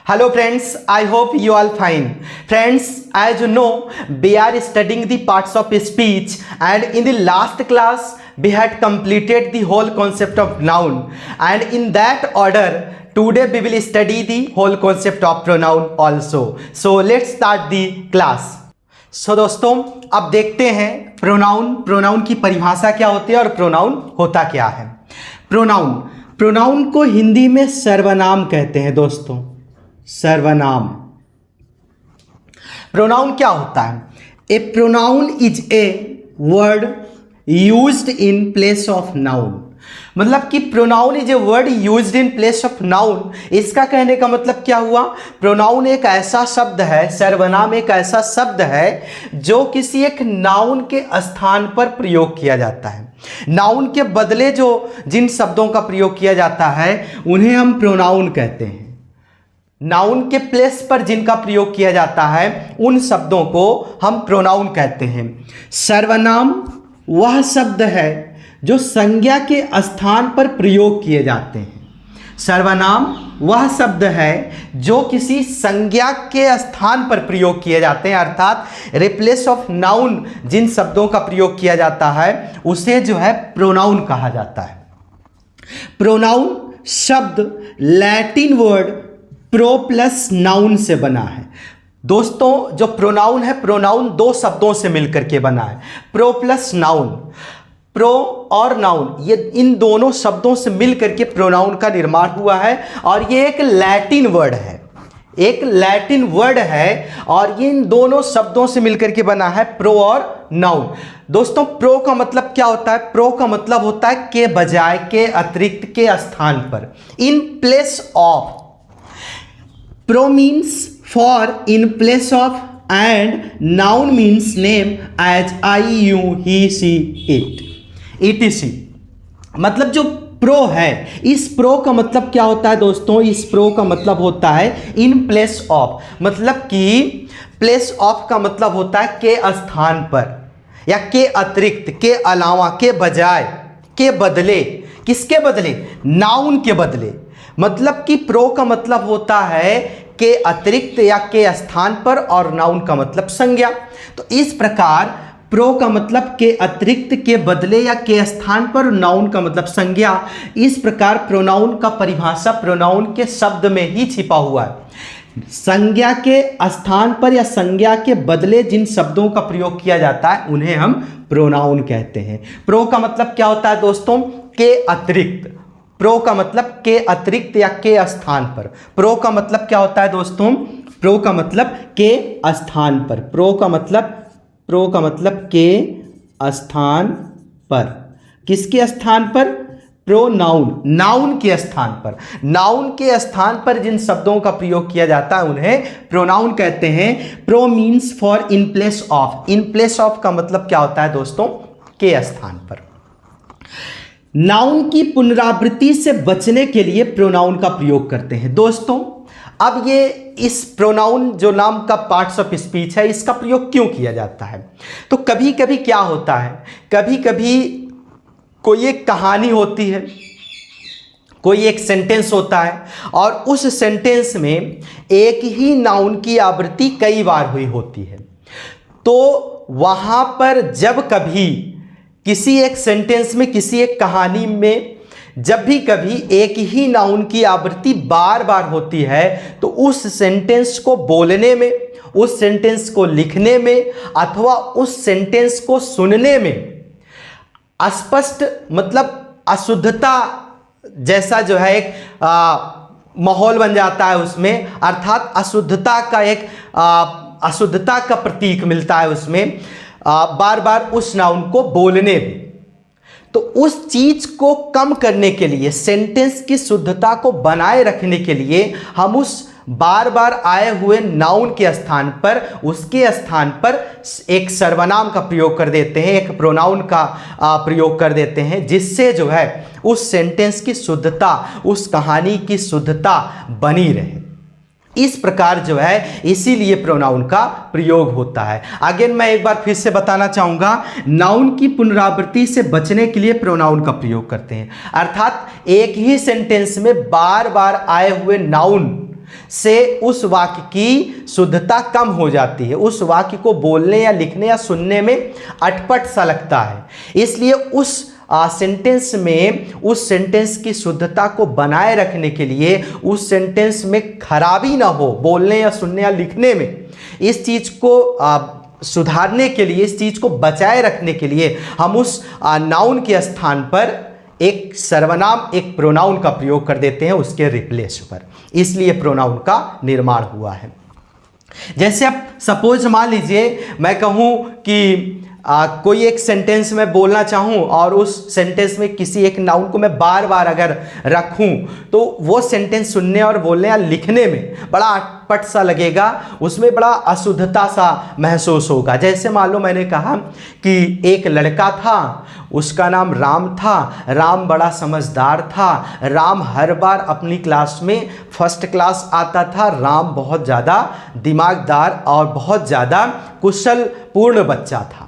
Hello friends, I hope you all fine. Friends, as you know, we are studying the parts of speech, and in the last class we had completed the whole concept of noun, and in that order today we will study the whole concept of pronoun also. So let's start the class. So दोस्तों, अब देखते हैं pronoun की परिभाषा क्या होती है और प्रोनाउन होता क्या है। प्रोनाउन को हिंदी में सर्वनाम कहते हैं दोस्तों। सर्वनाम। प्रोनाउन क्या होता है? A pronoun is a word used in place of noun. मतलब कि pronoun is a word used in place of noun. इसका कहने का मतलब क्या हुआ? प्रोनाउन एक ऐसा शब्द है, सर्वनाम एक ऐसा शब्द है जो किसी एक नाउन के स्थान पर प्रयोग किया जाता है। नाउन के बदले जो जिन शब्दों का प्रयोग किया जाता है उन्हें हम प्रोनाउन कहते हैं। नाउन के प्लेस पर जिनका प्रयोग किया जाता है उन शब्दों को हम प्रोनाउन कहते हैं। सर्वनाम वह शब्द है जो संज्ञा के स्थान पर प्रयोग किए जाते हैं। सर्वनाम वह शब्द है जो किसी संज्ञा के स्थान पर प्रयोग किए जाते हैं, अर्थात रिप्लेस ऑफ नाउन जिन शब्दों का प्रयोग किया जाता है उसे जो है प्रोनाउन कहा जाता है। प्रोनाउन शब्द Latin word pro plus noun से बना है। दोस्तों, जो प्रोनाउन है, प्रोनाउन दो शब्दों से मिलकर के बना है, प्रो प्लस नाउन। प्रो और नाउन, ये इन दोनों शब्दों से मिलकर के प्रोनाउन का निर्माण हुआ है और ये एक लैटिन वर्ड है, एक लैटिन वर्ड है और ये इन दोनों शब्दों से मिलकर के बना है, प्रो और नाउन। दोस्तों, प्रो का मतलब क्या होता है? प्रो का मतलब होता है के बजाय, के अतिरिक्त, के स्थान पर, इन place of. Pro means for, in place of, and noun means name as I, you, he, she, it, etc. मतलब जो प्रो है, इस प्रो का मतलब क्या होता है दोस्तों? इस प्रो का मतलब होता है इन प्लेस ऑफ। मतलब कि प्लेस ऑफ का मतलब होता है के स्थान पर या के अतिरिक्त, के अलावा, के बजाय, के बदले। किसके बदले? नाउन के बदले। मतलब कि प्रो का मतलब होता है के अतिरिक्त या के स्थान पर और नाउन का मतलब संज्ञा। तो इस प्रकार प्रो का मतलब के अतिरिक्त, के बदले या के स्थान पर, नाउन का मतलब संज्ञा। इस प्रकार प्रोनाउन का परिभाषा प्रोनाउन के शब्द में ही छिपा हुआ है। संज्ञा के स्थान पर या संज्ञा के बदले जिन शब्दों का प्रयोग किया जाता है उन्हें हम प्रोनाउन कहते हैं। प्रो का मतलब क्या होता है दोस्तों? के अतिरिक्त। प्रो का मतलब के अतिरिक्त या के स्थान पर। प्रो का मतलब क्या होता है दोस्तों? प्रो का मतलब के स्थान पर। प्रो का मतलब के स्थान पर। किसके स्थान पर? प्रोनाउन, नाउन के स्थान पर। नाउन के स्थान पर जिन शब्दों का प्रयोग किया जाता है उन्हें प्रोनाउन कहते हैं। Pro means for, in place of. In place of का मतलब क्या होता है दोस्तों? के स्थान पर। नाउन की पुनरावृत्ति से बचने के लिए प्रोनाउन का प्रयोग करते हैं। दोस्तों, अब ये इस प्रोनाउन जो नाम का पार्ट्स ऑफ स्पीच है इसका प्रयोग क्यों किया जाता है? तो कभी कभी क्या होता है, कभी कभी कोई एक कहानी होती है, कोई एक सेंटेंस होता है और उस सेंटेंस में एक ही नाउन की आवृत्ति कई बार हुई होती है। तो वहाँ पर जब कभी किसी एक सेंटेंस में, किसी एक कहानी में जब भी कभी एक ही नाउन की आवृत्ति बार बार होती है तो उस सेंटेंस को बोलने में, उस सेंटेंस को लिखने में अथवा उस सेंटेंस को सुनने में अस्पष्ट, मतलब अशुद्धता जैसा जो है एक माहौल बन जाता है उसमें, अर्थात अशुद्धता का एक अशुद्धता का प्रतीक मिलता है उसमें बार बार उस नाउन को बोलने में। तो उस चीज को कम करने के लिए, सेंटेंस की शुद्धता को बनाए रखने के लिए हम उस बार बार आए हुए नाउन के स्थान पर, उसके स्थान पर एक सर्वनाम का प्रयोग कर देते हैं, एक प्रोनाउन का प्रयोग कर देते हैं, जिससे जो है उस सेंटेंस की शुद्धता, उस कहानी की शुद्धता बनी रहे। इस प्रकार जो है इसीलिए प्रोनाउन का प्रयोग होता है। अगेन मैं एक बार फिर से बताना चाहूंगा, नाउन की पुनरावृत्ति से बचने के लिए प्रोनाउन का प्रयोग करते हैं, अर्थात एक ही सेंटेंस में बार बार आए हुए नाउन से उस वाक्य की शुद्धता कम हो जाती है, उस वाक्य को बोलने या लिखने या सुनने में अटपट सा लगता है। इसलिए उस सेंटेंस में उस सेंटेंस की शुद्धता को बनाए रखने के लिए, उस सेंटेंस में खराबी ना हो बोलने या सुनने या लिखने में, इस चीज़ को सुधारने के लिए, इस चीज़ को बचाए रखने के लिए हम उस नाउन के स्थान पर एक सर्वनाम, एक प्रोनाउन का प्रयोग कर देते हैं उसके रिप्लेस पर। इसलिए प्रोनाउन का निर्माण हुआ है। जैसे अब सपोज मान लीजिए मैं कहूँ कि कोई एक सेंटेंस में बोलना चाहूँ और उस सेंटेंस में किसी एक नाउन को मैं बार बार अगर रखूँ तो वो सेंटेंस सुनने और बोलने या लिखने में बड़ा अटपट सा लगेगा, उसमें बड़ा अशुद्धता सा महसूस होगा। जैसे मान लो मैंने कहा कि एक लड़का था, उसका नाम राम था, राम बड़ा समझदार था, राम हर बार अपनी क्लास में फर्स्ट क्लास आता था, राम बहुत ज़्यादा दिमागदार और बहुत ज़्यादा कुशल पूर्ण बच्चा था।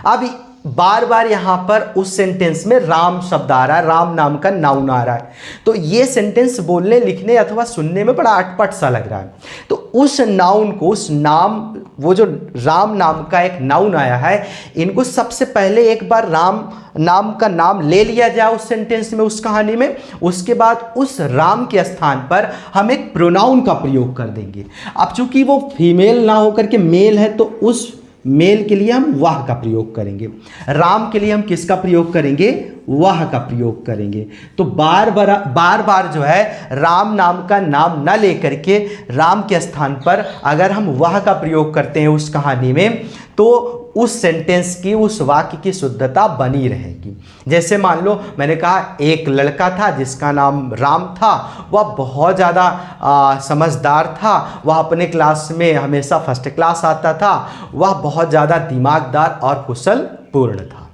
अब बार बार यहाँ पर उस सेंटेंस में राम शब्द आ रहा है, राम नाम का नाउन आ रहा है, तो ये सेंटेंस बोलने लिखने अथवा सुनने में बड़ा अटपट सा लग रहा है। तो उस नाउन को, उस नाम, वो जो राम नाम का एक नाउन आया है, इनको सबसे पहले एक बार राम नाम का नाम ले लिया जाए उस सेंटेंस में, उस कहानी में, उसके बाद उस राम के स्थान पर हम एक प्रोनाउन का प्रयोग कर देंगे। अब चूंकि वो फीमेल ना होकर के मेल है तो उस मेल के लिए हम वह का प्रयोग करेंगे, राम के लिए हम किसका प्रयोग करेंगे, वह का प्रयोग करेंगे। तो बार बार जो है राम नाम का नाम न लेकर के राम के स्थान पर अगर हम वह का प्रयोग करते हैं उस कहानी में, तो उस सेंटेंस की, उस वाक्य की शुद्धता बनी रहेगी। जैसे मान लो मैंने कहा एक लड़का था जिसका नाम राम था, वह बहुत ज़्यादा समझदार था, वह अपने क्लास में हमेशा फर्स्ट क्लास आता था, वह बहुत ज़्यादा दिमागदार और कुशल पूर्ण था।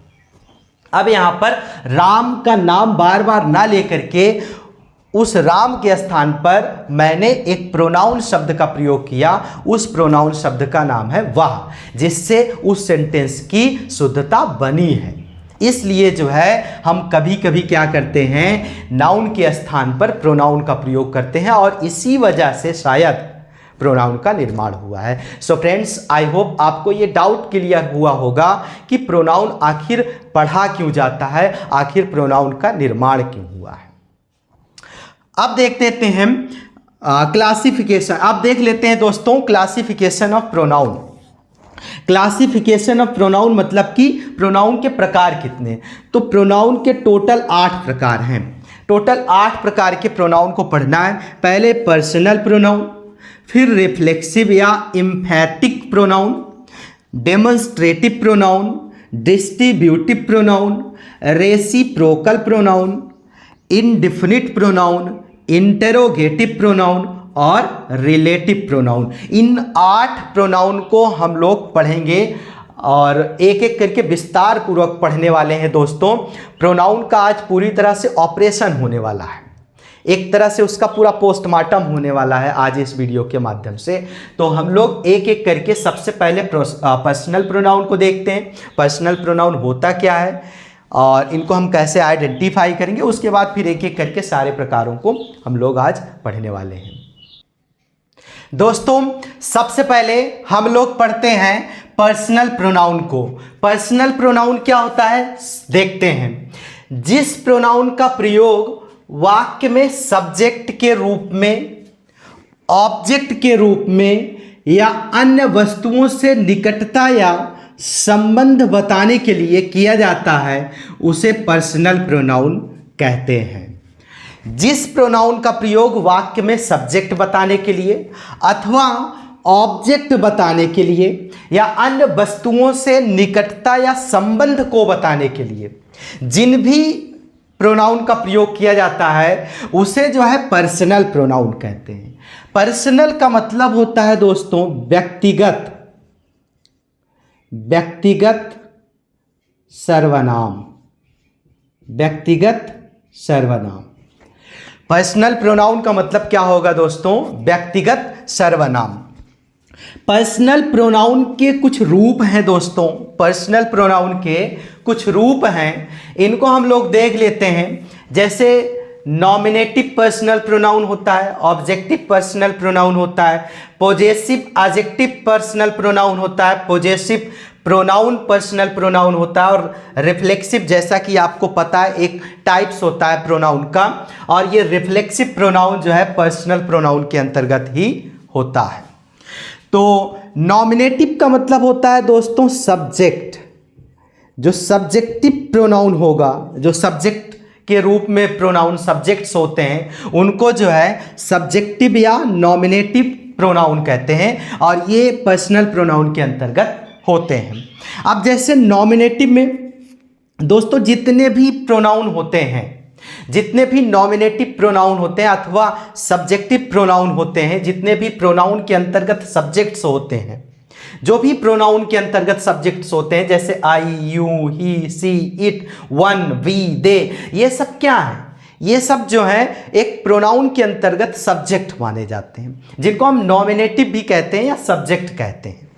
अब यहाँ पर राम का नाम बार बार ना लेकर के उस राम के स्थान पर मैंने एक प्रोनाउन शब्द का प्रयोग किया, उस प्रोनाउन शब्द का नाम है वह, जिससे उस सेंटेंस की शुद्धता बनी है। इसलिए जो है हम कभी कभी क्या करते हैं, नाउन के स्थान पर प्रोनाउन का प्रयोग करते हैं और इसी वजह से शायद प्रोनाउन का निर्माण हुआ है। सो फ्रेंड्स, आई होप आपको ये डाउट क्लियर हुआ होगा कि प्रोनाउन आखिर पढ़ा क्यों जाता है, आखिर प्रोनाउन का निर्माण क्यों हुआ है। अब देख लेते हैं क्लासिफिकेशन। अब देख लेते हैं दोस्तों classification of pronoun. Classification of pronoun मतलब कि प्रोनाउन के प्रकार कितने। तो प्रोनाउन के टोटल 8 प्रकार हैं। टोटल 8 प्रकार के प्रोनाउन को पढ़ना है। पहले पर्सनल प्रोनाउन, फिर रिफ्लेक्सिव या एम्फैटिक pronoun, demonstrative pronoun, distributive pronoun, reciprocal pronoun, indefinite pronoun, interrogative pronoun और रिलेटिव प्रोनाउन। इन 8 प्रोनाउन को हम लोग पढ़ेंगे और एक एक करके विस्तार पूर्वक पढ़ने वाले हैं दोस्तों। प्रोनाउन का आज पूरी तरह से ऑपरेशन होने वाला है, एक तरह से उसका पूरा पोस्टमार्टम होने वाला है आज इस वीडियो के माध्यम से। तो हम लोग एक एक करके सबसे पहले पर्सनल प्रोनाउन को देखते हैं। पर्सनल प्रोनाउन होता क्या है और इनको हम कैसे आइडेंटिफाई करेंगे, उसके बाद फिर एक एक करके सारे प्रकारों को हम लोग आज पढ़ने वाले हैं। दोस्तों सबसे पहले हम लोग पढ़ते हैं पर्सनल प्रोनाउन को। पर्सनल प्रोनाउन क्या होता है देखते हैं। जिस प्रोनाउन का प्रयोग वाक्य में सब्जेक्ट के रूप में, ऑब्जेक्ट के रूप में या अन्य वस्तुओं से निकटता या संबंध बताने के लिए किया जाता है, उसे पर्सनल प्रोनाउन कहते हैं। जिस प्रोनाउन का प्रयोग वाक्य में सब्जेक्ट बताने के लिए अथवा ऑब्जेक्ट बताने के लिए या अन्य वस्तुओं से निकटता या संबंध को बताने के लिए जिन भी प्रोनाउन का प्रयोग किया जाता है, उसे जो है पर्सनल प्रोनाउन कहते हैं। पर्सनल का मतलब होता है दोस्तों व्यक्तिगत, व्यक्तिगत सर्वनाम, व्यक्तिगत सर्वनाम। पर्सनल प्रोनाउन का मतलब क्या होगा दोस्तों, व्यक्तिगत सर्वनाम। पर्सनल प्रोनाउन के कुछ रूप हैं दोस्तों, पर्सनल प्रोनाउन के कुछ रूप हैं, इनको हम लोग देख लेते हैं। जैसे नॉमिनेटिव पर्सनल प्रोनाउन होता है, ऑब्जेक्टिव पर्सनल प्रोनाउन होता है, पॉजेसिव एडजेक्टिव पर्सनल प्रोनाउन होता है, पॉजेसिव प्रोनाउन पर्सनल प्रोनाउन होता है, और रिफ्लेक्सिव, जैसा कि आपको पता है, एक टाइप्स होता है प्रोनाउन का, और ये रिफ्लेक्सिव प्रोनाउन जो है पर्सनल प्रोनाउन के अंतर्गत ही होता है। तो नॉमिनेटिव का मतलब होता है दोस्तों सब्जेक्ट, जो सब्जेक्टिव प्रोनाउन होगा, जो सब्जेक्ट के रूप में प्रोनाउन सब्जेक्ट्स होते हैं उनको जो है सब्जेक्टिव या नॉमिनेटिव प्रोनाउन कहते हैं, और ये पर्सनल प्रोनाउन के अंतर्गत होते हैं। अब जैसे नॉमिनेटिव में दोस्तों जितने भी प्रोनाउन होते हैं, जितने भी नॉमिनेटिव प्रोनाउन होते हैं अथवा सब्जेक्टिव प्रोनाउन होते हैं, जितने भी प्रोनाउन के अंतर्गत सब्जेक्ट्स होते हैं, जो भी प्रोनाउन के अंतर्गत सब्जेक्ट्स होते हैं, जैसे I, you, he, she, it, one, we, they, ये सब क्या है? ये सब जो है एक प्रोनाउन के अंतर्गत सब्जेक्ट माने जाते हैं, जिनको हम नॉमिनेटिव भी कहते हैं या सब्जेक्ट कहते हैं।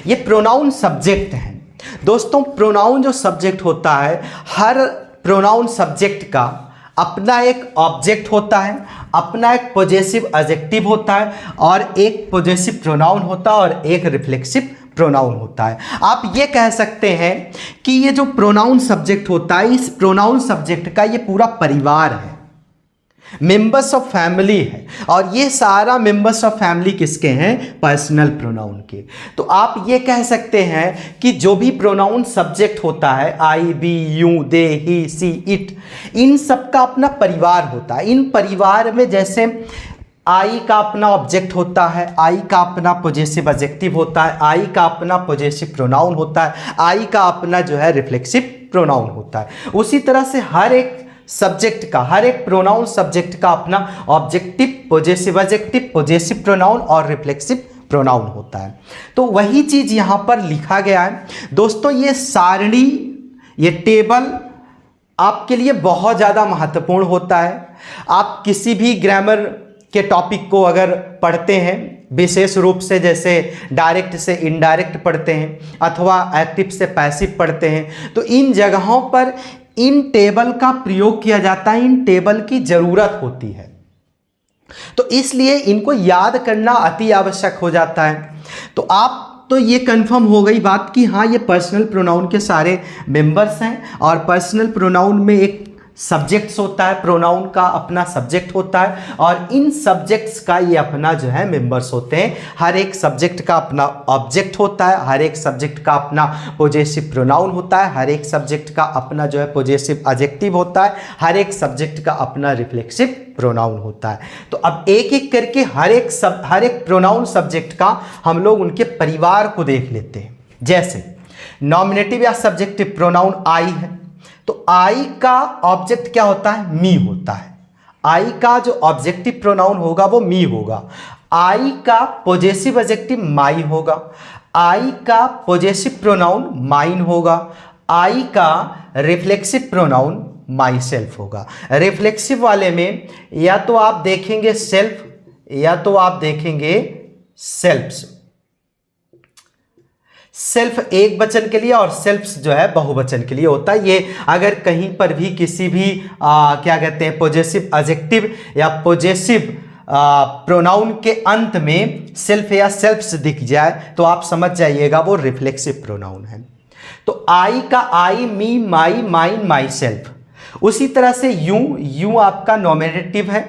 ये प्रोनाउन सब्जेक्ट हैं दोस्तों। प्रोनाउन जो सब्जेक्ट होता है, हर प्रोनाउन सब्जेक्ट का अपना एक ऑब्जेक्ट होता है, अपना एक पॉजेसिव एडजेक्टिव होता है, और एक पॉजेसिव प्रोनाउन होता है, और एक रिफ्लेक्सिव प्रोनाउन होता है। आप ये कह सकते हैं कि ये जो प्रोनाउन सब्जेक्ट होता है, इस प्रोनाउन सब्जेक्ट का ये पूरा परिवार है, मेंबर्स ऑफ फैमिली है, और ये सारा मेंबर्स ऑफ फैमिली किसके हैं? पर्सनल प्रोनाउन के। तो आप ये कह सकते हैं कि जो भी प्रोनाउन सब्जेक्ट होता है, I, we, you, they, he, she, it, इन सब का अपना परिवार होता है। इन परिवार में जैसे आई का अपना ऑब्जेक्ट होता है, आई का अपना पॉजेसिव एडजेक्टिव होता है, आई का अपना पॉजेसिव प्रोनाउन होता है, आई का अपना जो है रिफ्लेक्सिव प्रोनाउन होता है। उसी तरह से हर एक सब्जेक्ट का, हर एक प्रोनाउन सब्जेक्ट का अपना objective, possessive adjective, possessive pronoun और रिफ्लेक्सिव प्रोनाउन होता है। तो वही चीज़ यहाँ पर लिखा गया है दोस्तों। ये सारणी, ये टेबल आपके लिए बहुत ज़्यादा महत्वपूर्ण होता है। आप किसी भी ग्रामर के टॉपिक को अगर पढ़ते हैं, विशेष रूप से जैसे डायरेक्ट से इनडायरेक्ट पढ़ते हैं अथवा एक्टिव से पैसिव पढ़ते हैं, तो इन जगहों पर इन टेबल का प्रयोग किया जाता है, इन टेबल की ज़रूरत होती है। तो इसलिए इनको याद करना अति आवश्यक हो जाता है। तो आप तो ये कंफर्म हो गई बात कि हाँ, ये पर्सनल प्रोनाउन के सारे मेंबर्स हैं, और पर्सनल प्रोनाउन में एक सब्जेक्ट्स होता है, प्रोनाउन का अपना सब्जेक्ट होता है, और इन सब्जेक्ट्स का ये अपना जो है मेंबर्स होते हैं। हर एक सब्जेक्ट का अपना ऑब्जेक्ट होता है, हर एक सब्जेक्ट का अपना पॉजेसिव प्रोनाउन होता है, हर एक सब्जेक्ट का अपना जो है पॉजेसिव एडजेक्टिव होता है, हर एक सब्जेक्ट का अपना रिफ्लेक्सिव प्रोनाउन होता है। तो अब एक एक करके हर एक प्रोनाउन सब्जेक्ट का हम लोग उनके परिवार को देख लेते हैं। जैसे नॉमिनेटिव या सब्जेक्टिव प्रोनाउन आई है, तो आई का ऑब्जेक्ट क्या होता है? मी होता है। आई का जो ऑब्जेक्टिव प्रोनाउन होगा वो मी होगा। आई का पॉजेसिव एडजेक्टिव माई होगा। आई का पॉजेसिव प्रोनाउन माइन होगा। आई का रिफ्लेक्सिव प्रोनाउन माई सेल्फ होगा। रिफ्लेक्सिव वाले में या तो आप देखेंगे सेल्फ या तो आप देखेंगे सेल्फ्स। सेल्फ एक वचन के लिए और सेल्फ्स जो है बहुवचन के लिए होता है। ये अगर कहीं पर भी किसी भी क्या कहते हैं पॉजेसिव एडजेक्टिव या पॉजेसिव प्रोनाउन के अंत में सेल्फ या सेल्फ्स दिख जाए तो आप समझ जाइएगा वो रिफ्लेक्सिव प्रोनाउन है। तो आई का आई, मी, माई, माइन, माई सेल्फ। उसी तरह से यू आपका नॉमिनेटिव है,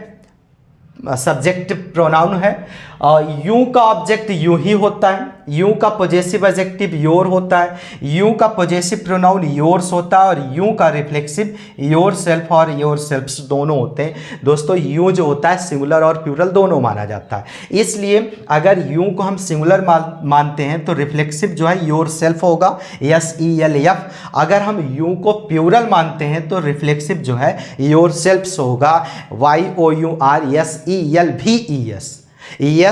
सब्जेक्ट प्रोनाउन है, और यू का ऑब्जेक्ट यू ही होता है। यू का पॉजेसिव एडजेक्टिव योर होता है। यू का पॉजेसिव प्रोनाउन योर्स होता है, और यू का रिफ्लेक्सिव योर सेल्फ और योर सेल्फ्स दोनों होते हैं। दोस्तों यू जो होता है सिंगुलर और प्लूरल दोनों माना जाता है, इसलिए अगर यू को हम सिंगुलर मानते हैं तो रिफ्लेक्सिव जो है योर सेल्फ होगा, SELF। अगर हम यू को प्लूरल मानते हैं तो रिफ्लेक्सिव जो है योर सेल्फ्स होगा, YOUR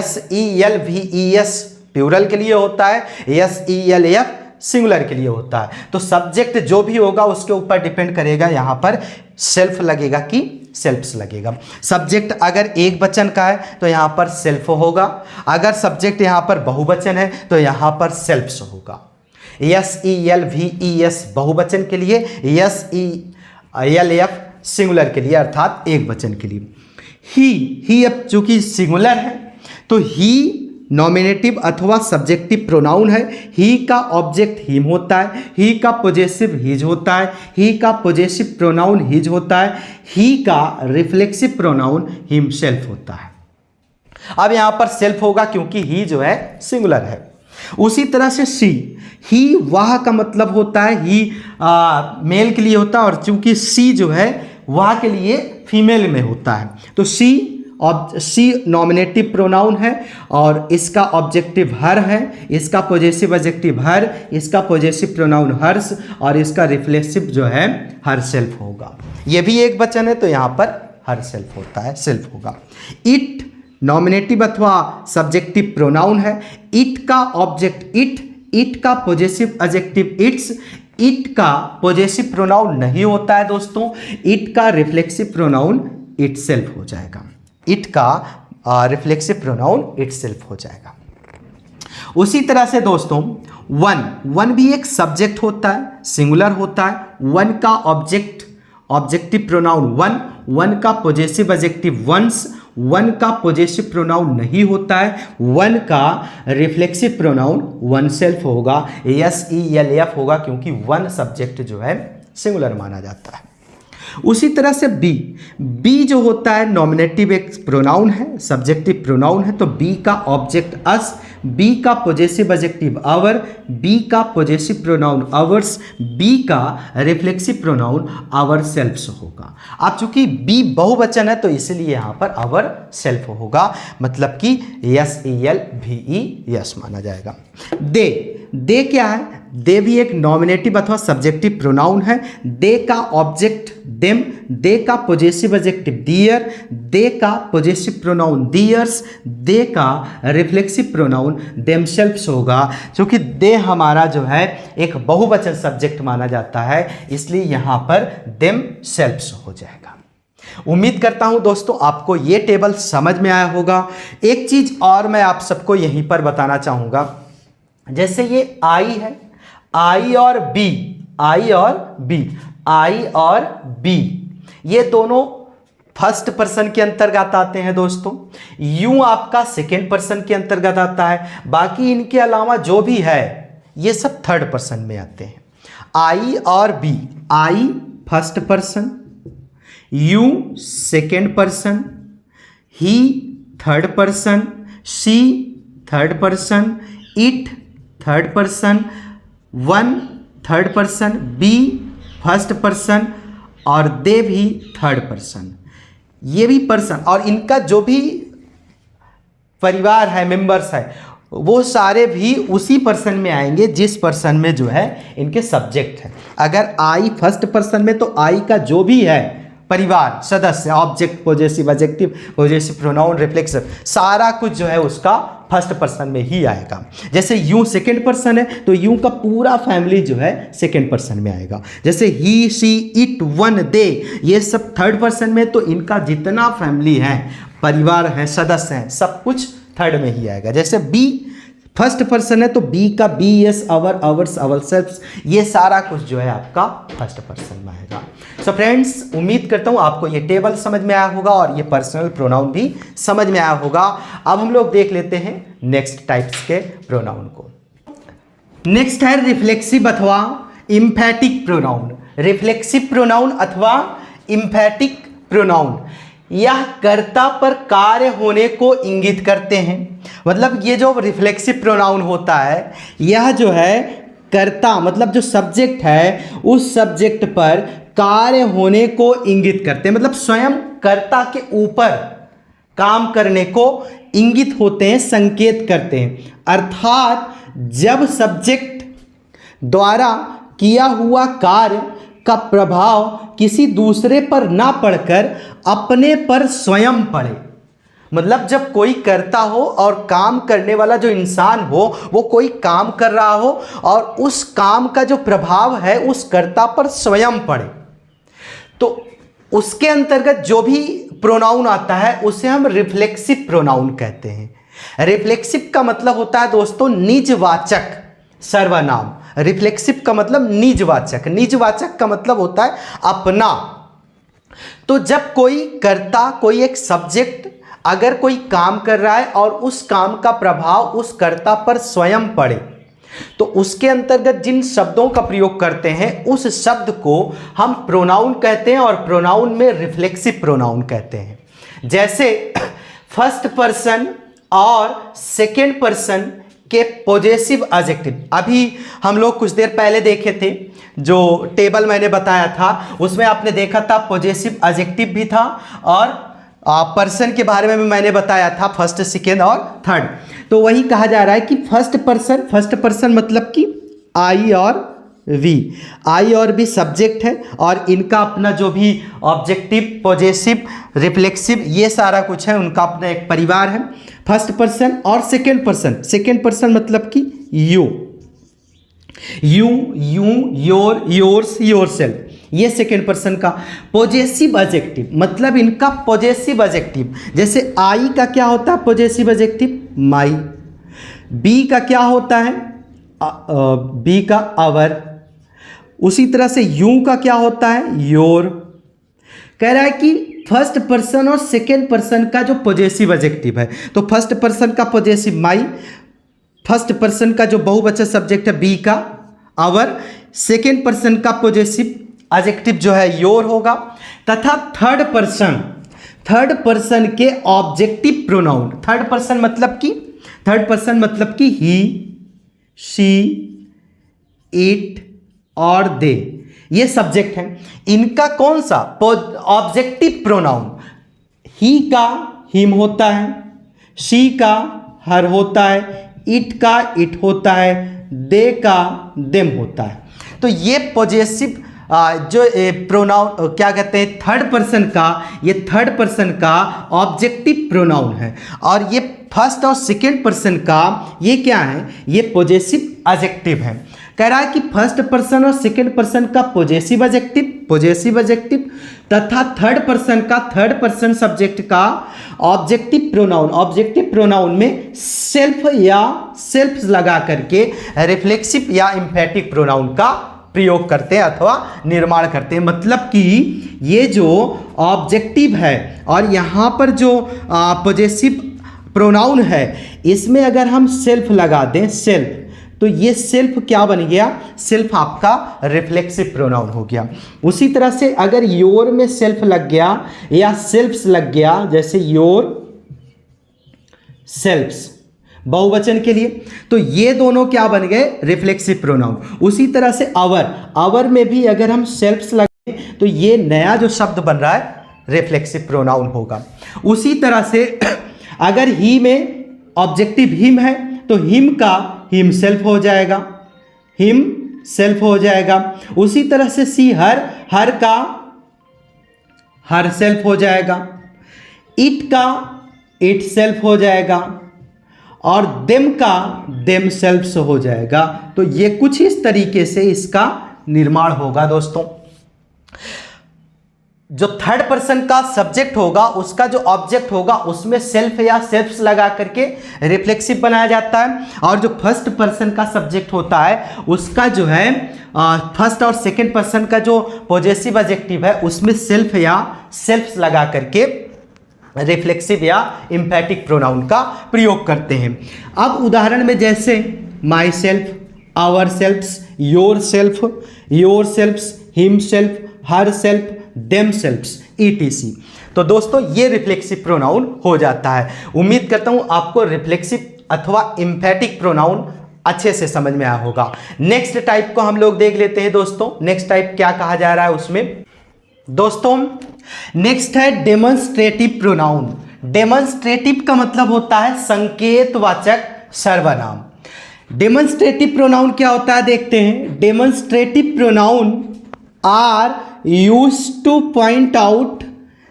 SELVES प्लूरल के लिए होता है, SELF सिंगुलर के लिए होता है। तो सब्जेक्ट जो भी होगा उसके ऊपर डिपेंड करेगा यहाँ पर सेल्फ लगेगा कि सेल्फ्स लगेगा। सब्जेक्ट अगर एक वचन का है तो यहाँ पर सेल्फ होगा, अगर सब्जेक्ट यहाँ पर बहुवचन है तो यहाँ पर सेल्फ्स होगा। SELVES बहुवचन के लिए, SELF सिंगुलर के लिए अर्थात एक वचन के लिए। ही अब चूंकि सिंगुलर है तो ही नॉमिनेटिव अथवा सब्जेक्टिव प्रोनाउन है। ही का ऑब्जेक्ट हिम होता है, ही का पोजेसिव हिज होता है, ही का पोजेसिव प्रोनाउन हिज होता है, ही का रिफ्लेक्सिव प्रोनाउन हिमसेल्फ होता है। अब यहां पर सेल्फ होगा क्योंकि ही जो है सिंगुलर है। उसी तरह से सी, ही वह का मतलब होता है, ही मेल के लिए होता है और चूंकि सी जो है वह के लिए फीमेल में होता है। तो सी नॉमिनेटिव प्रोनाउन है और इसका ऑब्जेक्टिव हर है, इसका पॉजिटिव एडजेक्टिव हर, इसका पॉजिटिव प्रोनाउन हर्ष और इसका रिफ्लेक्सिव जो है हर सेल्फ होगा। ये भी एक वचन है तो यहाँ पर हर सेल्फ होता है, सेल्फ होगा। इट नॉमिनेटिव अथवा सब्जेक्टिव प्रोनाउन है। इट का ऑब्जेक्ट इट का पॉजिटिव एडजेक्टिव इट्स, इट का पॉजिटिव प्रोनाउन नहीं होता है दोस्तों, इट का रिफ्लेक्सिव प्रोनाउन इट सेल्फ हो जाएगा। इट का रिफ्लेक्सिव प्रोनाउन इट सेल्फ हो जाएगा। उसी तरह से दोस्तों वन भी एक सब्जेक्ट होता है, सिंगुलर होता है। वन का ऑब्जेक्टिव प्रोनाउन वन का पॉजिटिव एडजेक्टिव वंस, वन का पॉजिटिव प्रोनाउन नहीं होता है, वन का रिफ्लेक्सिव प्रोनाउन वन सेल्फ होगा, SELF होगा क्योंकि वन सब्जेक्ट जो है सिंगुलर माना जाता है। उसी तरह से बी जो होता है नॉमिनेटिव एक प्रोनाउन है, सब्जेक्टिव प्रोनाउन है, तो बी का ऑब्जेक्ट अस, बी का पॉजिटिव एडजेक्टिव आवर, बी का पॉजिटिव प्रोनाउन आवर्स, बी का रिफ्लेक्सिव प्रोनाउन आवर सेल्फ्स होगा। अब चूंकि बी बहुवचन है तो इसलिए यहाँ पर आवर सेल्फ होगा, मतलब कि SELVE माना जाएगा। दे क्या है? दे भी एक नॉमिनेटिव अथवा सब्जेक्टिव प्रोनाउन है। दे का ऑब्जेक्ट देम, दे का पॉजिटिव एडजेक्टिव दियर, दे का पॉजिटिव प्रोनाउन दियर्स, दे का रिफ्लेक्सिव प्रोनाउन देमसेल्व्स होगा। क्योंकि दे हमारा जो है एक बहुवचन सब्जेक्ट माना जाता है इसलिए यहाँ पर देमसेल्व्स हो जाएगा। उम्मीद करता हूँ दोस्तों आपको ये टेबल समझ में आया होगा। एक चीज़ और मैं आप सबको यहीं पर बताना चाहूँगा, जैसे ये आई है, आई और बी ये दोनों फर्स्ट पर्सन के अंतर्गत आते हैं दोस्तों। यू आपका सेकेंड पर्सन के अंतर्गत आता है, बाकी इनके अलावा जो भी है ये सब थर्ड पर्सन में आते हैं। आई और we, I first person, you second person, he third person, she third person, it third person, one third person, we first person और दे भी थर्ड पर्सन। ये भी पर्सन और इनका जो भी परिवार है, मेंबर्स है, वो सारे भी उसी पर्सन में आएंगे जिस पर्सन में जो है इनके सब्जेक्ट है। अगर आई फर्स्ट पर्सन में तो आई का जो भी है परिवार सदस्य, object, positive adjective, positive pronoun, reflexive, सारा कुछ जो है उसका फर्स्ट पर्सन में ही आएगा। जैसे यू सेकेंड पर्सन है तो यू का पूरा फैमिली जो है सेकेंड पर्सन में आएगा। जैसे ही, शी, इट, वन, दे ये सब थर्ड पर्सन में, तो इनका जितना फैमिली है, परिवार है, सदस्य हैं, सब कुछ थर्ड में ही आएगा। जैसे बी फर्स्ट पर्सन है तो बी का we, us, our, ours, ourselves, ये सारा कुछ जो है आपका फर्स्ट पर्सन में आएगा। सो फ्रेंड्स, उम्मीद करता हूँ आपको ये टेबल समझ में आया होगा और ये पर्सनल प्रोनाउन भी समझ में आया होगा। अब हम लोग देख लेते हैं नेक्स्ट टाइप्स के प्रोनाउन को। नेक्स्ट है रिफ्लेक्सिव अथवा इम्फैटिक प्रोनाउन। रिफ्लेक्सिव प्रोनाउन अथवा इम्फैटिक प्रोनाउन यह कर्ता पर कार्य होने को इंगित करते हैं। मतलब ये जो रिफ्लेक्सिव प्रोनाउन होता है यह जो है कर्ता, मतलब जो सब्जेक्ट है उस सब्जेक्ट पर कार्य होने को इंगित करते हैं। मतलब स्वयं कर्ता के ऊपर काम करने को इंगित होते हैं, संकेत करते हैं। अर्थात जब सब्जेक्ट द्वारा किया हुआ कार्य का प्रभाव किसी दूसरे पर ना पड़कर अपने पर स्वयं पड़े। मतलब जब कोई करता हो और काम करने वाला जो इंसान हो वो कोई काम कर रहा हो और उस काम का जो प्रभाव है उस कर्ता पर स्वयं पड़े, तो उसके अंतर्गत जो भी प्रोनाउन आता है उसे हम रिफ्लेक्सिव प्रोनाउन कहते हैं। रिफ्लेक्सिव का मतलब होता है दोस्तों निजवाचक सर्वनाम। रिफ्लेक्सिव का मतलब निजवाचक, निजवाचक का मतलब होता है अपना। तो जब कोई कर्ता, कोई एक सब्जेक्ट अगर कोई काम कर रहा है और उस काम का प्रभाव उस कर्ता पर स्वयं पड़े, तो उसके अंतर्गत जिन शब्दों का प्रयोग करते हैं उस शब्द को हम प्रोनाउन कहते हैं, और प्रोनाउन में रिफ्लेक्सिव प्रोनाउन कहते हैं। जैसे फर्स्ट पर्सन और सेकेंड पर्सन के पॉजेसिव एडजेक्टिव, अभी हम लोग कुछ देर पहले देखे थे, जो टेबल मैंने बताया था उसमें आपने देखा था पॉजेसिव एडजेक्टिव भी था, और पर्सन के बारे में भी मैंने बताया था, फर्स्ट, सेकेंड और थर्ड। तो वही कहा जा रहा है कि फर्स्ट पर्सन मतलब कि आई और वी, आई और वी सब्जेक्ट है, और इनका अपना जो भी ऑब्जेक्टिव, पॉजेसिव, रिफ्लेक्सिव, ये सारा कुछ है, उनका अपना एक परिवार है। फर्स्ट पर्सन और सेकेंड पर्सन मतलब कि यू, योर, योर्स, योरसेल्फ, ये सेकेंड पर्सन का पॉजेसिव एडजेक्टिव, मतलब इनका पॉजेसिव एडजेक्टिव। जैसे आई का क्या होता है पॉजेसिव एडजेक्टिव? माई। बी का क्या होता है? बी का आवर। उसी तरह से यू का क्या होता है? योर। कह रहा है कि फर्स्ट पर्सन और सेकेंड पर्सन का जो पॉजेसिव एडजेक्टिव है, तो फर्स्ट पर्सन का पॉजेसिव माई, फर्स्ट पर्सन का जो बहुवचन सब्जेक्ट है बी का आवर, सेकेंड पर्सन का पॉजेसिव एडजेक्टिव जो है योर होगा, तथा थर्ड पर्सन के ऑब्जेक्टिव प्रोनाउन, थर्ड पर्सन मतलब कि ही, शी, इट और दे, ये सब्जेक्ट हैं। इनका कौन सा ऑब्जेक्टिव प्रोनाउन? ही का हिम होता है, शी का हर होता है, इट का इट होता है, दे का देम होता है। तो ये पॉजेसिव जो प्रोनाउन क्या कहते हैं, थर्ड पर्सन का ऑब्जेक्टिव प्रोनाउन है, और ये फर्स्ट और सेकेंड पर्सन का ये क्या है? ये पॉजेसिव एडजेक्टिव है। कह रहा है कि फर्स्ट पर्सन और सेकेंड पर्सन का पॉजेसिव एडजेक्टिव तथा थर्ड पर्सन सब्जेक्ट का ऑब्जेक्टिव प्रोनाउन में सेल्फ लगा करके रिफ्लेक्सिव या एम्फैटिक प्रोनाउन का प्रयोग करते हैं अथवा निर्माण करते हैं। मतलब कि ये जो ऑब्जेक्टिव है और यहाँ पर जो पॉजेसिव प्रोनाउन है, इसमें अगर हम सेल्फ लगा दें, तो ये सेल्फ क्या बन गया? सेल्फ आपका रिफ्लेक्सिव प्रोनाउन हो गया। उसी तरह से अगर योर में सेल्फ लग गया या सेल्फ्स लग गया, जैसे योर सेल्फ्स बहुवचन के लिए, तो ये दोनों क्या बन गए? Reflexive pronoun. उसी तरह से आवर में भी अगर हम सेल्फ्स लगे तो ये नया जो शब्द बन रहा है रिफ्लेक्सिव प्रोनाउन होगा। उसी तरह से अगर ही में ऑब्जेक्टिव हिम है तो हिम का हिम सेल्फ हो जाएगा, उसी तरह से सी हर का हर सेल्फ हो जाएगा, इट का इट सेल्फ हो जाएगा, और देम का देम सेल्फ्स हो जाएगा। तो ये कुछ इस तरीके से इसका निर्माण होगा दोस्तों। जो थर्ड पर्सन का सब्जेक्ट होगा, उसका जो ऑब्जेक्ट होगा, उसमें सेल्फ या सेल्फ्स लगा करके रिफ्लेक्सिव बनाया जाता है, और जो फर्स्ट पर्सन का सब्जेक्ट होता है उसका जो है फर्स्ट और सेकंड पर्सन का जो पॉजेसिव एडजेक्टिव है उसमें सेल्फ या सेल्फ्स लगा करके रिफ्लेक्सिव या एम्फैटिक प्रोनाउन का प्रयोग करते हैं। अब उदाहरण में जैसे myself, ourselves, yourselves, himself, herself, themselves, etc। तो दोस्तों ये रिफ्लेक्सिव प्रोनाउन हो जाता है। उम्मीद करता हूं आपको रिफ्लेक्सिव अथवा एम्फैटिक प्रोनाउन अच्छे से समझ में आया होगा। नेक्स्ट टाइप को हम लोग देख लेते हैं दोस्तों। नेक्स्ट टाइप क्या कहा जा रहा है उसमें दोस्तों? नेक्स्ट है डेमोन्स्ट्रेटिव प्रोनाउन। डेमोन्स्ट्रेटिव का मतलब होता है संकेतवाचक सर्वनाम। डेमोन्स्ट्रेटिव प्रोनाउन क्या होता है देखते हैं। Demonstrative pronoun are used to point out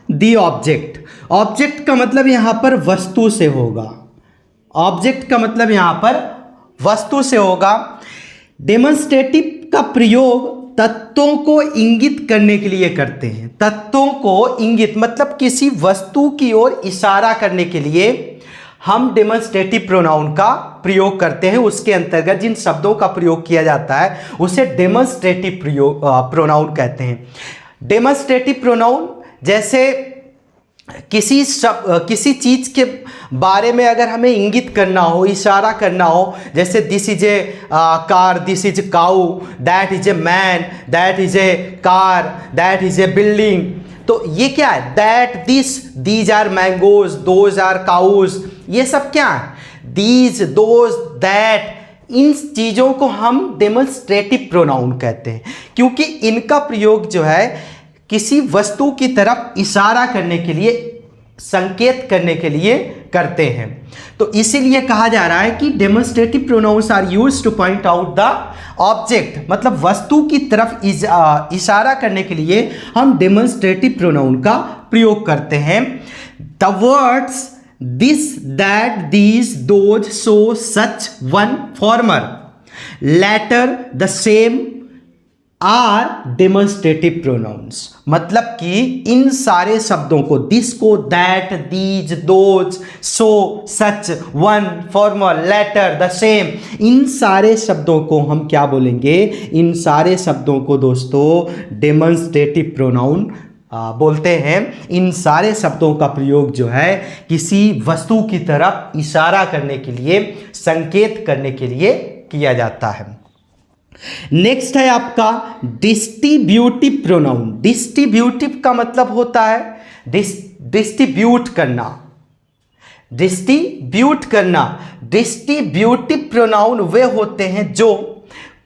the object. Object का मतलब यहां पर वस्तु से होगा। ऑब्जेक्ट का मतलब यहां पर वस्तु से होगा। डेमोन्स्ट्रेटिव का प्रयोग तत्वों को इंगित करने के लिए करते हैं। तत्वों को इंगित मतलब किसी वस्तु की ओर इशारा करने के लिए हम डेमोन्स्ट्रेटिव प्रोनाउन का प्रयोग करते हैं। उसके अंतर्गत जिन शब्दों का प्रयोग किया जाता है उसे डेमोन्स्ट्रेटिव प्रोनाउन कहते हैं। डेमोन्स्ट्रेटिव प्रोनाउन जैसे किसी चीज़ के बारे में अगर हमें इंगित करना हो, इशारा करना हो, जैसे this is a car, this is cow, that is a man, that is a car, that is a building, तो ये क्या है, that, this, these are mangoes, those are cows, ये सब क्या है, दीज, दोज, दैट, इन चीज़ों को हम डेमोन्स्ट्रेटिव प्रोनाउन कहते हैं, क्योंकि इनका प्रयोग जो है किसी वस्तु की तरफ इशारा करने के लिए, संकेत करने के लिए करते हैं। तो इसीलिए कहा जा रहा है कि demonstrative pronouns are used to point out the object, मतलब वस्तु की तरफ इशारा करने के लिए हम डेमोन्स्ट्रेटिव प्रोनाउन का प्रयोग करते हैं। The words this, that, these, those, so, such, one, former, latter, the same are demonstrative pronouns, मतलब कि इन सारे शब्दों को, दिस को, that, these, those, so, such, one, formal, latter, the same, इन सारे शब्दों को हम क्या बोलेंगे, इन सारे शब्दों को दोस्तों डेमोन्स्ट्रेटिव प्रोनाउन बोलते हैं। इन सारे शब्दों का प्रयोग जो है किसी वस्तु की तरफ इशारा करने के लिए, संकेत करने के लिए किया जाता है। नेक्स्ट है आपका डिस्ट्रीब्यूटिव प्रोनाउन। डिस्ट्रीब्यूटिव का मतलब होता है डिस्ट्रीब्यूट करना, डिस्ट्रीब्यूट करना। डिस्ट्रीब्यूटिव प्रोनाउन वे होते हैं जो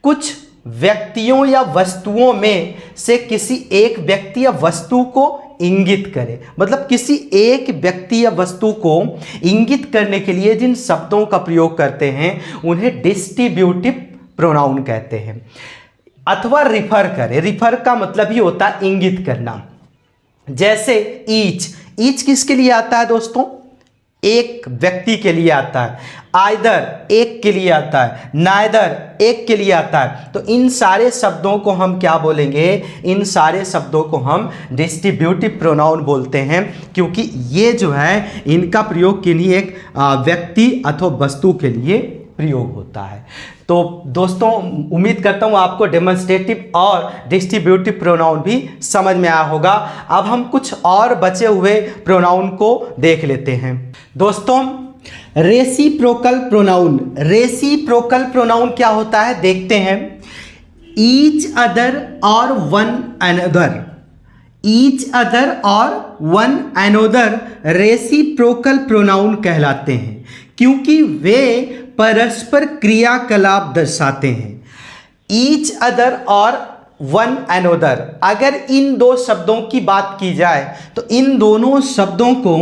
कुछ व्यक्तियों या वस्तुओं में से किसी एक व्यक्ति या वस्तु को इंगित करे, मतलब किसी एक व्यक्ति या वस्तु को इंगित करने के लिए जिन शब्दों का प्रयोग करते हैं उन्हें डिस्ट्रीब्यूटिव प्रोनाउन कहते हैं। अथवा रिफर करे, रिफर का मतलब ही होता है इंगित करना। जैसे ईच, ईच किसके लिए आता है दोस्तों, एक व्यक्ति के लिए आता है। आइदर एक के लिए आता है, नाइदर एक के लिए आता है। तो इन सारे शब्दों को हम क्या बोलेंगे, इन सारे शब्दों को हम डिस्ट्रीब्यूटिव प्रोनाउन बोलते हैं, क्योंकि ये जो है इनका प्रयोग किन्हीं एक व्यक्ति अथवा वस्तु के लिए प्रयोग होता है। तो दोस्तों उम्मीद करता हूँ आपको डेमोन्स्ट्रेटिव और डिस्ट्रीब्यूटिव प्रोनाउन भी समझ में आया होगा। अब हम कुछ और बचे हुए प्रोनाउन को देख लेते हैं। दोस्तों रेसिप्रोकल प्रोनाउन, रेसिप्रोकल प्रोनाउन क्या होता है देखते हैं। ईच अदर और वन अनदर, ईच अदर और वन अनदर रेसिप्रोकल प्रोनाउन कहलाते हैं, क्योंकि वे परस्पर क्रियाकलाप दर्शाते हैं। ईच अदर और वन अनदर, अगर इन दो शब्दों की बात की जाए तो इन दोनों शब्दों को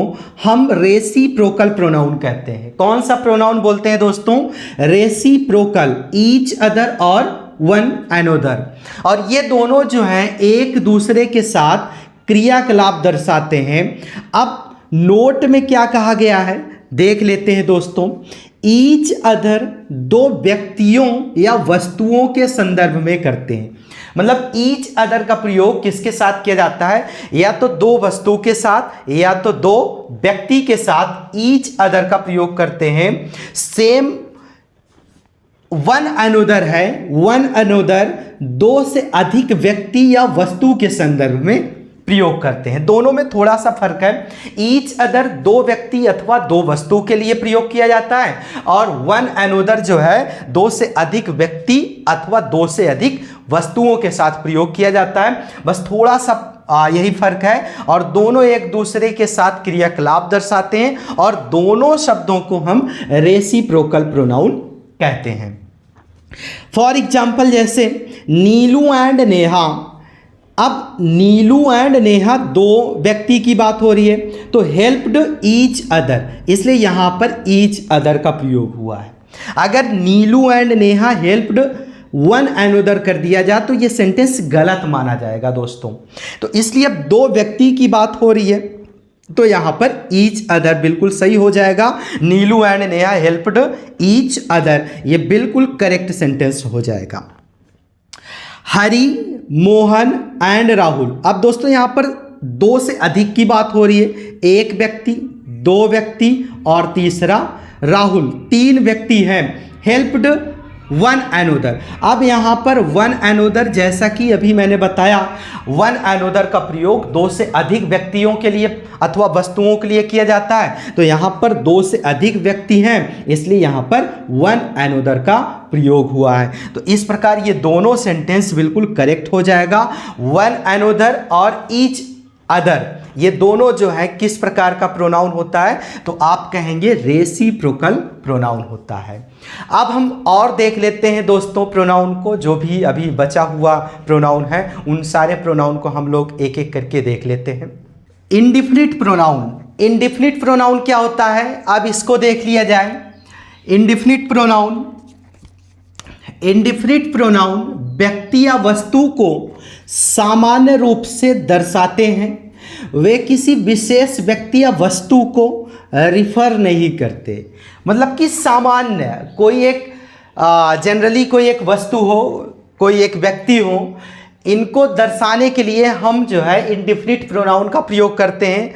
हम रेसिप्रोकल प्रोनाउन कहते हैं। कौन सा प्रोनाउन बोलते हैं दोस्तों, रेसिप्रोकल, ईच अदर और वन अनदर। और ये दोनों जो हैं एक दूसरे के साथ क्रियाकलाप दर्शाते हैं। अब नोट में क्या कहा गया है देख लेते हैं दोस्तों। ईच अदर दो व्यक्तियों या वस्तुओं के संदर्भ में करते हैं, मतलब ईच अदर का प्रयोग किसके साथ किया जाता है, या तो दो वस्तु के साथ या तो दो व्यक्ति के साथ ईच अदर का प्रयोग करते हैं। सेम वन अनदर है, वन अनदर दो से अधिक व्यक्ति या वस्तु के संदर्भ में प्रयोग करते हैं। दोनों में थोड़ा सा फर्क है। ईच अदर दो व्यक्ति अथवा दो वस्तु के लिए प्रयोग किया जाता है, और वन अनदर जो है दो से अधिक व्यक्ति अथवा दो से अधिक वस्तुओं के साथ प्रयोग किया जाता है। बस थोड़ा सा यही फर्क है, और दोनों एक दूसरे के साथ क्रियाकलाप दर्शाते हैं, और दोनों शब्दों को हम रेसिप्रोकल प्रोनाउन कहते हैं। फॉर एग्जाम्पल जैसे नीलू एंड नेहा। अब नीलू एंड नेहा दो व्यक्ति की बात हो रही है, तो हेल्प्ड ईच अदर, इसलिए यहां पर ईच अदर का प्रयोग हुआ है। अगर Neelu and Neha helped one another कर दिया जाए तो ये सेंटेंस गलत माना जाएगा दोस्तों। तो इसलिए अब दो व्यक्ति की बात हो रही है, तो यहां पर ईच अदर बिल्कुल सही हो जाएगा। Neelu and Neha helped each other, ये बिल्कुल करेक्ट सेंटेंस हो जाएगा। हरी, मोहन एंड राहुल। अब दोस्तों यहां पर दो से अधिक की बात हो रही है, एक व्यक्ति, दो व्यक्ति और तीसरा राहुल, तीन व्यक्ति हैं। Helped one another. अब यहाँ पर वन एनोदर, जैसा कि अभी मैंने बताया, वन एनोदर का प्रयोग दो से अधिक व्यक्तियों के लिए अथवा वस्तुओं के लिए किया जाता है। तो यहाँ पर दो से अधिक व्यक्ति हैं, इसलिए यहाँ पर वन एनोदर का प्रयोग हुआ है। तो इस प्रकार ये दोनों सेंटेंस बिल्कुल करेक्ट हो जाएगा। वन एनोदर और ईच अदर, ये दोनों जो है किस प्रकार का प्रोनाउन होता है, तो आप कहेंगे रेसिप्रोकल प्रोनाउन होता है। अब हम और देख लेते हैं दोस्तों प्रोनाउन को, जो भी अभी बचा हुआ प्रोनाउन है उन सारे प्रोनाउन को हम लोग एक एक करके देख लेते हैं। इंडिफिनिट प्रोनाउन, इंडिफिनिट प्रोनाउन क्या होता है, अब इसको देख लिया जाए। इंडिफिनिट प्रोनाउन, इंडिफिनिट प्रोनाउन व्यक्ति या वस्तु को सामान्य रूप से दर्शाते हैं, वे किसी विशेष व्यक्ति या वस्तु को रिफर नहीं करते। मतलब कि सामान्य कोई एक जनरली कोई एक वस्तु हो, कोई एक व्यक्ति हो, इनको दर्शाने के लिए हम जो है इंडिफिनिट प्रोनाउन का प्रयोग करते हैं।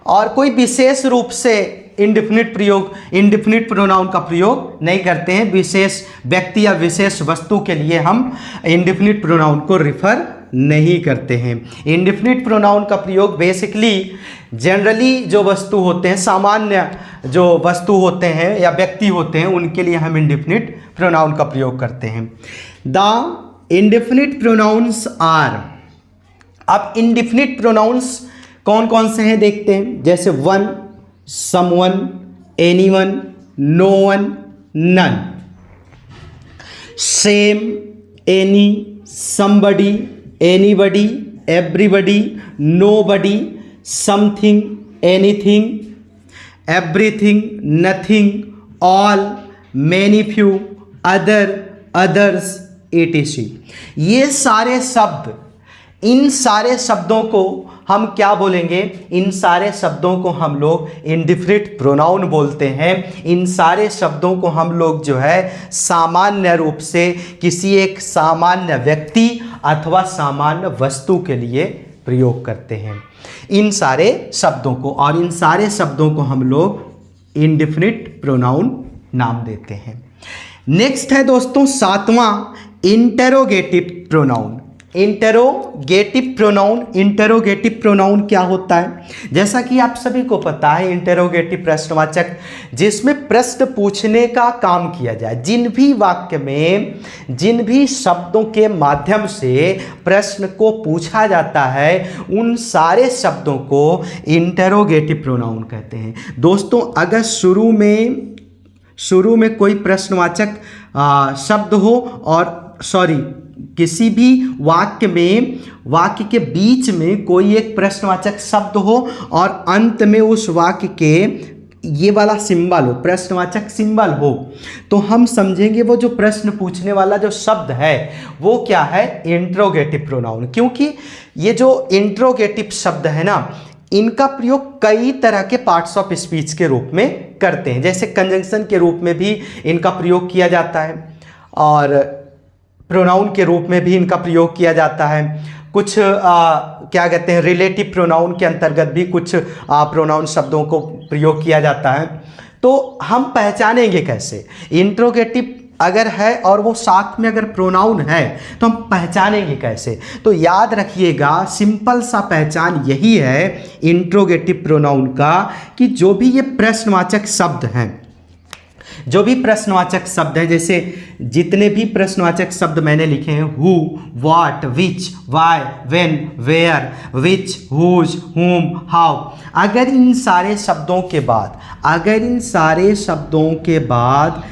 और कोई विशेष रूप से इंडिफिनिट प्रोनाउन का प्रयोग नहीं करते हैं। विशेष व्यक्ति या विशेष वस्तु के लिए हम इंडिफिनिट प्रोनाउन को रिफर नहीं करते हैं। इंडिफिनिट प्रोनाउन का प्रयोग बेसिकली जनरली जो वस्तु होते हैं, सामान्य जो वस्तु होते हैं या व्यक्ति होते हैं, उनके लिए हम इंडिफिनिट प्रोनाउन का प्रयोग करते हैं। द इंडिफिनिट प्रोनाउंस आर, अब इंडिफिनिट प्रोनाउंस कौन कौन से हैं देखते हैं। जैसे one, someone, anyone, no one, none. Some, any, somebody, anybody, everybody, nobody, something, anything, everything, nothing, all, many few, other, others, etc। ये सारे शब्द, इन सारे शब्दों को हम क्या बोलेंगे, इन सारे शब्दों को हम लोग इंडिफिनिट प्रोनाउन बोलते हैं। इन सारे शब्दों को हम लोग जो है सामान्य रूप से किसी एक सामान्य व्यक्ति अथवा सामान्य वस्तु के लिए प्रयोग करते हैं इन सारे शब्दों को, और इन सारे शब्दों को हम लोग इंडिफिनिट प्रोनाउन नाम देते हैं। नेक्स्ट है दोस्तों सातवां, interrogative pronoun. Interrogative pronoun, interrogative pronoun क्या होता है, जैसा कि आप सभी को पता है, इंटेरोगेटिव प्रश्नवाचक जिसमें प्रश्न पूछने का काम किया जाए। जिन भी वाक्य में, जिन भी शब्दों के माध्यम से प्रश्न को पूछा जाता है, उन सारे शब्दों को इंटेरोगेटिव प्रोनाउन कहते हैं। दोस्तों अगर शुरू में कोई प्रश्नवाचक शब्द हो, और किसी भी वाक्य में, वाक्य के बीच में कोई एक प्रश्नवाचक शब्द हो, और अंत में उस वाक्य के ये वाला सिंबल हो, प्रश्नवाचक सिंबल हो, तो हम समझेंगे वो जो प्रश्न पूछने वाला जो शब्द है वो क्या है, इंट्रोगेटिव प्रोनाउन। क्योंकि ये जो इंट्रोगेटिव शब्द है ना, इनका प्रयोग कई तरह के पार्ट्स ऑफ स्पीच के रूप में करते हैं। जैसे कंजंक्शन के रूप में भी इनका प्रयोग किया जाता है, और प्रोनाउन के रूप में भी इनका प्रयोग किया जाता है। कुछ क्या कहते हैं, रिलेटिव प्रोनाउन के अंतर्गत भी कुछ प्रोनाउन शब्दों को प्रयोग किया जाता है। तो हम पहचानेंगे कैसे, इंट्रोगेटिव अगर है और वो साथ में अगर प्रोनाउन है तो हम पहचानेंगे कैसे। तो याद रखिएगा, सिंपल सा पहचान यही है इंट्रोगेटिव प्रोनाउन का, कि जो भी ये प्रश्नवाचक शब्द हैं, जो भी प्रश्नवाचक शब्द हैं, जैसे जितने भी प्रश्नवाचक शब्द मैंने लिखे हैं, who, what, which, why, when, where, which, whose, whom, how, अगर इन सारे शब्दों के बाद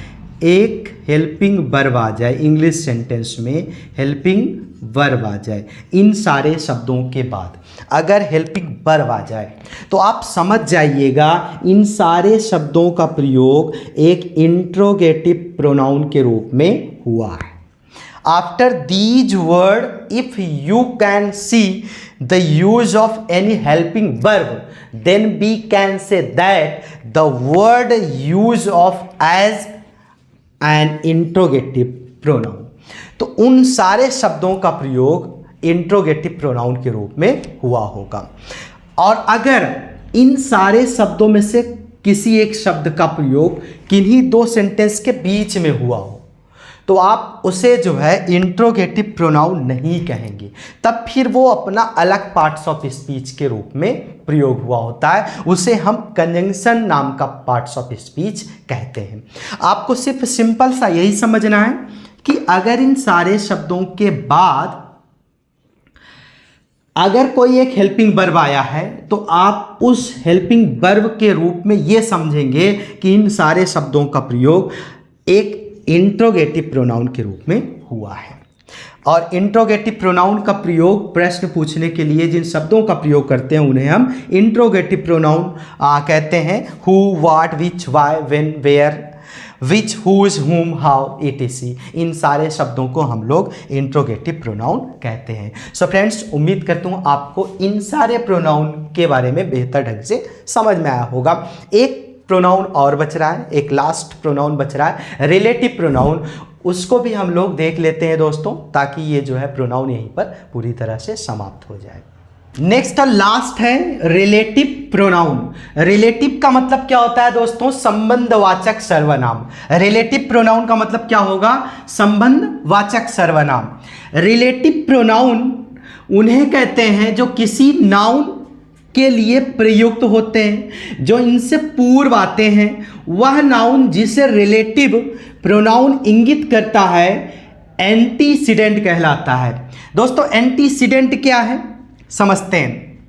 एक हेल्पिंग वर्ब आ जाए, इंग्लिश सेंटेंस में हेल्पिंग वर्ब आ जाए, इन सारे शब्दों के बाद अगर हेल्पिंग वर्ब आ जाए, तो आप समझ जाइएगा इन सारे शब्दों का प्रयोग एक इंट्रोगेटिव प्रोनाउन के रूप में हुआ है। After these word, if you can see the use of any helping verb, then we can say that the word use of as an interrogative pronoun। तो उन सारे शब्दों का प्रयोग इंट्रोगेटिव प्रोनाउन के रूप में हुआ होगा। और अगर इन सारे शब्दों में से किसी एक शब्द का प्रयोग किन्हीं दो सेंटेंस के बीच में हुआ हो, तो आप उसे जो है इंट्रोगेटिव प्रोनाउन नहीं कहेंगे, तब फिर वो अपना अलग पार्ट्स ऑफ स्पीच के रूप में प्रयोग हुआ होता है, उसे हम कंजंक्शन नाम का पार्ट्स ऑफ स्पीच कहते हैं। आपको सिर्फ सिंपल सा यही समझना है कि अगर इन सारे शब्दों के बाद अगर कोई एक हेल्पिंग वर्ब आया है तो आप उस हेल्पिंग वर्ब के रूप में ये समझेंगे कि इन सारे शब्दों का प्रयोग एक इंट्रोगेटिव प्रोनाउन के रूप में हुआ है। और इंट्रोगेटिव प्रोनाउन का प्रयोग प्रश्न पूछने के लिए जिन शब्दों का प्रयोग करते हैं उन्हें हम इंट्रोगेटिव प्रोनाउन कहते हैं। Who, what, which, why, when, where, which, whose, whom, how, etc। इन सारे शब्दों को हम लोग इंट्रोगेटिव प्रोनाउन कहते हैं। सो फ्रेंड्स, उम्मीद करता हूँ आपको इन सारे प्रोनाउन के बारे में बेहतर ढंग से समझ में आया होगा। एक प्रोनाउन और बच रहा है, एक लास्ट प्रोनाउन बच रहा है, रिलेटिव प्रोनाउन। उसको भी हम लोग देख लेते हैं दोस्तों, ताकि ये जो है प्रोनाउन यहीं पर पूरी तरह से समाप्त हो जाए। नेक्स्ट और लास्ट है रिलेटिव प्रोनाउन। रिलेटिव का मतलब क्या होता है दोस्तों? संबंधवाचक सर्वनाम। रिलेटिव प्रोनाउन का मतलब क्या होगा? संबंधवाचक सर्वनाम। रिलेटिव प्रोनाउन उन्हें कहते हैं जो किसी नाउन के लिए प्रयुक्त होते हैं, जो इनसे पूर्व आते हैं। वह नाउन जिसे रिलेटिव प्रोनाउन इंगित करता है एंटीसीडेंट कहलाता है। दोस्तों, एंटीसीडेंट क्या है समझते हैं।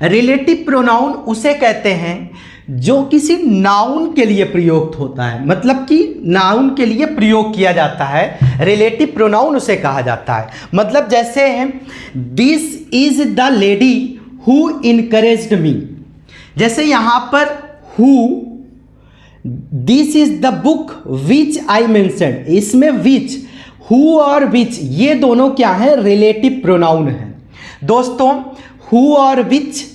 रिलेटिव प्रोनाउन उसे कहते हैं जो किसी नाउन के लिए प्रयुक्त होता है, मतलब कि नाउन के लिए प्रयोग किया जाता है, रिलेटिव प्रोनाउन उसे कहा जाता है। मतलब जैसे है this is the lady who encouraged me. जैसे यहां पर who, this is the book which I mentioned, इसमें विच, हु और विच ये दोनों क्या है? रिलेटिव प्रोनाउन है। दोस्तों, हु और विच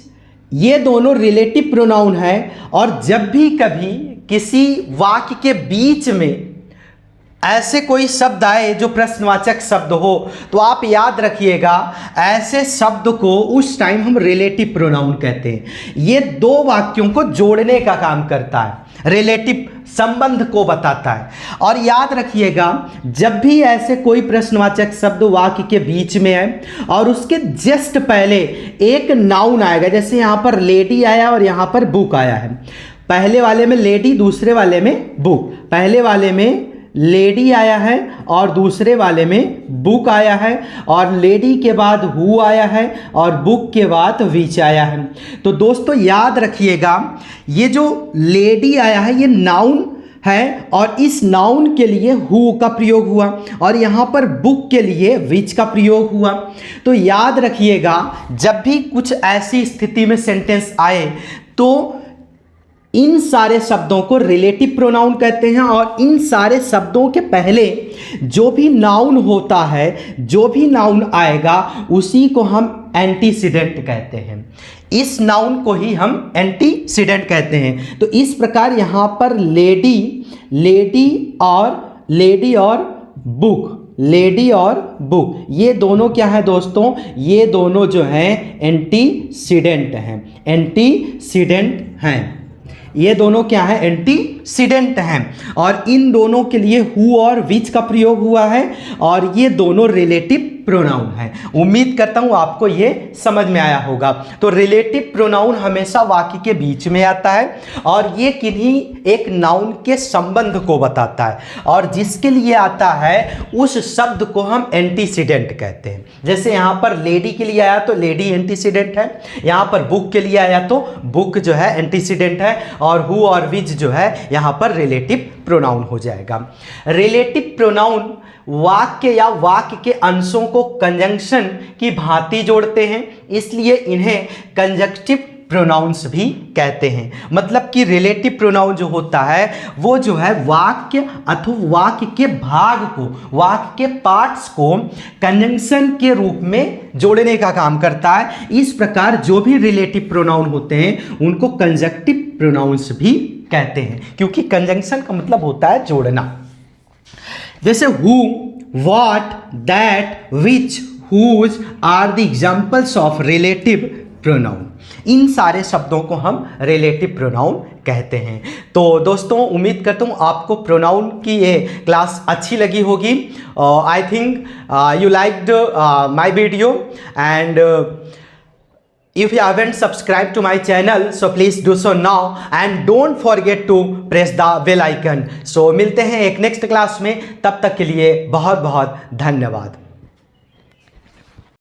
ये दोनों रिलेटिव प्रोनाउन है, और जब भी कभी किसी वाक्य के बीच में ऐसे कोई शब्द आए जो प्रश्नवाचक शब्द हो, तो आप याद रखिएगा ऐसे शब्द को उस टाइम हम रिलेटिव प्रोनाउन कहते हैं। ये दो वाक्यों को जोड़ने का काम करता है, रिलेटिव संबंध को बताता है। और याद रखिएगा जब भी ऐसे कोई प्रश्नवाचक शब्द वाक्य के बीच में है और उसके जस्ट पहले एक नाउन आएगा, जैसे यहाँ पर लेडी आया और यहाँ पर बुक आया है। पहले वाले में लेडी, दूसरे वाले में बुक। पहले वाले में लेडी आया है और दूसरे वाले में बुक आया है, और लेडी के बाद हु आया है और बुक के बाद विच आया है। तो दोस्तों याद रखिएगा ये जो लेडी आया है ये नाउन है, और इस नाउन के लिए हु का प्रयोग हुआ, और यहाँ पर बुक के लिए विच का प्रयोग हुआ। तो याद रखिएगा जब भी कुछ ऐसी स्थिति में सेंटेंस आए तो इन सारे शब्दों को रिलेटिव प्रोनाउन कहते हैं, और इन सारे शब्दों के पहले जो भी नाउन होता है, जो भी नाउन आएगा उसी को हम एंटीसीडेंट कहते हैं। इस नाउन को ही हम एंटीसीडेंट कहते हैं। तो इस प्रकार यहाँ पर लेडी और बुक, लेडी और बुक ये दोनों क्या है दोस्तों? ये दोनों जो हैं एंटीसीडेंट हैं, एंटीसीडेंट हैं। ये दोनों क्या है? एंटीसीडेंट हैं, और इन दोनों के लिए हु और विच का प्रयोग हुआ है, और ये दोनों रिलेटिव प्रोनाउन है। उम्मीद करता हूं आपको ये समझ में आया होगा। तो रिलेटिव प्रोनाउन हमेशा वाक्य के बीच में आता है, और ये किन्हीं एक नाउन के संबंध को बताता है, और जिसके लिए आता है उस शब्द को हम एंटीसीडेंट कहते हैं। जैसे यहाँ पर लेडी के लिए आया तो लेडी एंटीसीडेंट है, यहाँ पर बुक के लिए आया तो बुक जो है एंटीसीडेंट है, और हु और विच जो है यहाँ पर रिलेटिव प्रोनाउन हो जाएगा। रिलेटिव प्रोनाउन वाक्य या वाक्य के अंशों को कंजंक्शन की भांति जोड़ते हैं, इसलिए इन्हें कंजक्टिव प्रोनाउंस भी कहते हैं। मतलब कि रिलेटिव प्रोनाउन जो होता है वो जो है वाक्य अथवा वाक्य के भाग को, वाक्य के पार्ट्स को कंजंक्शन के रूप में जोड़ने का काम करता है। इस प्रकार जो भी रिलेटिव प्रोनाउन होते हैं उनको कंजक्टिव प्रोनाउंस भी कहते हैं, क्योंकि कंजंक्शन का मतलब होता है जोड़ना। जैसे who, what, that, which, whose are the examples of relative pronoun. इन सारे शब्दों को हम रिलेटिव प्रोनाउन कहते हैं। तो दोस्तों उम्मीद करता हूँ आपको प्रोनाउन की ये क्लास अच्छी लगी होगी। I think you liked my video and if you haven't subscribed to my channel so please do so now and don't forget to press the bell icon। so मिलते हैं एक नेक्स्ट क्लास में, तब तक के लिए बहुत बहुत धन्यवाद।